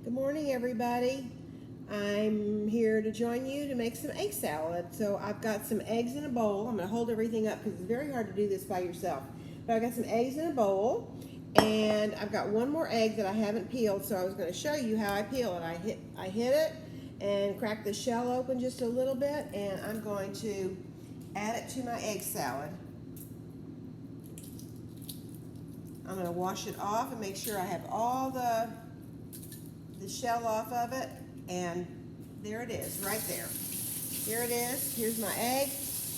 Good morning, everybody. I'm here to join you to make some egg salad. So I've got some eggs in a bowl. I'm going to hold everything up because it's very hard to do this by yourself. But I've got some eggs in a bowl, and I've got one more egg that I haven't peeled. So I was going to show you how I peel it. I hit it and crack the shell open just a little bit, and I'm going to add it to my egg salad. I'm going to wash it off and make sure I have all the shell off of it, and there it is right there. Here it is. Here's my egg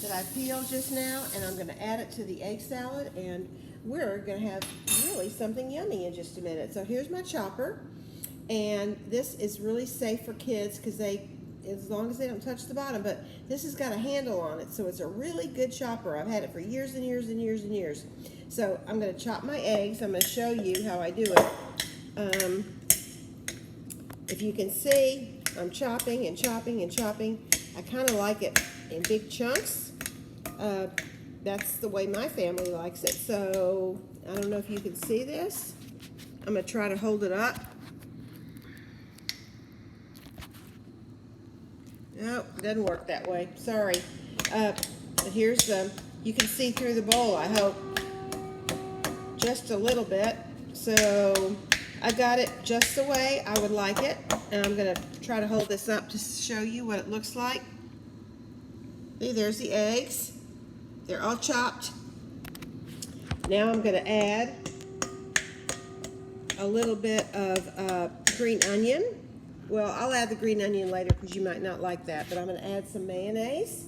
that I peeled just now, and I'm going to add it to the egg salad, and we're going to have really something yummy in just a minute. So here's my chopper, and this is really safe for kids because as long as they don't touch the bottom, but this has got a handle on it, so it's a really good chopper. I've had it for years and years and years and years. So I'm going to chop my eggs. I'm going to show you how I do it. If you can see, I'm chopping and chopping and chopping. I kind of like it in big chunks. That's the way my family likes it. So I don't know if you can see this. I'm going to try to hold it up. Nope, it doesn't work that way. Sorry. But here's you can see through the bowl, I hope. Just a little bit. So I got it just the way I would like it, and I'm going to try to hold this up to show you what it looks like. See, there's the eggs. They're all chopped. Now I'm going to add a little bit of green onion. Well, I'll add the green onion later because you might not like that, but I'm going to add some mayonnaise.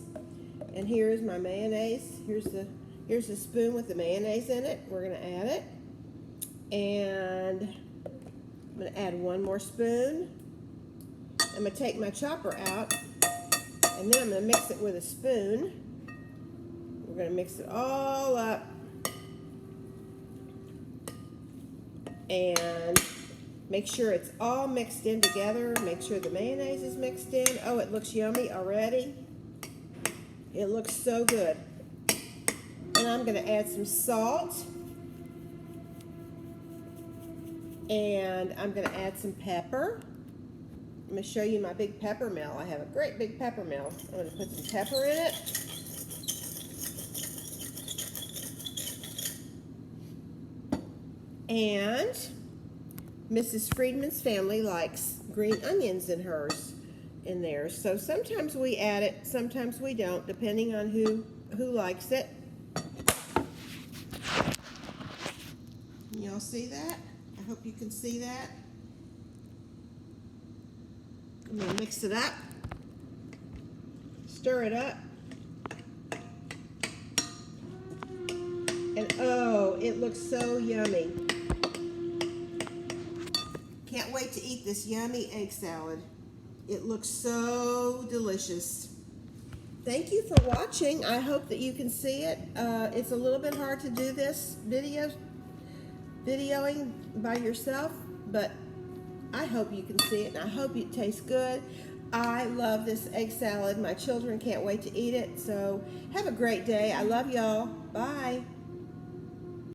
And here's my mayonnaise. Here's the spoon with the mayonnaise in it. We're going to add it. And I'm going to add one more spoon. I'm going to take my chopper out, and then I'm going to mix it with a spoon. We're going to mix it all up. And make sure it's all mixed in together. Make sure the mayonnaise is mixed in. Oh, it looks yummy already. It looks so good. And I'm going to add some salt. And I'm going to add some pepper. I'm going to show you my big pepper mill. I have a great big pepper mill. I'm going to put some pepper in it. And Mrs. Freedman's family likes green onions in theirs. So sometimes we add it, sometimes we don't, depending on who likes it. Y'all see that? I hope you can see that. I'm going to mix it up. Stir it up. And oh, it looks so yummy. Can't wait to eat this yummy egg salad. It looks so delicious. Thank you for watching. I hope that you can see it. It's a little bit hard to do this videoing by yourself, but I hope you can see it, and I hope it tastes good. I love this egg salad. My children can't wait to eat it. So have a great day. I love y'all. Bye.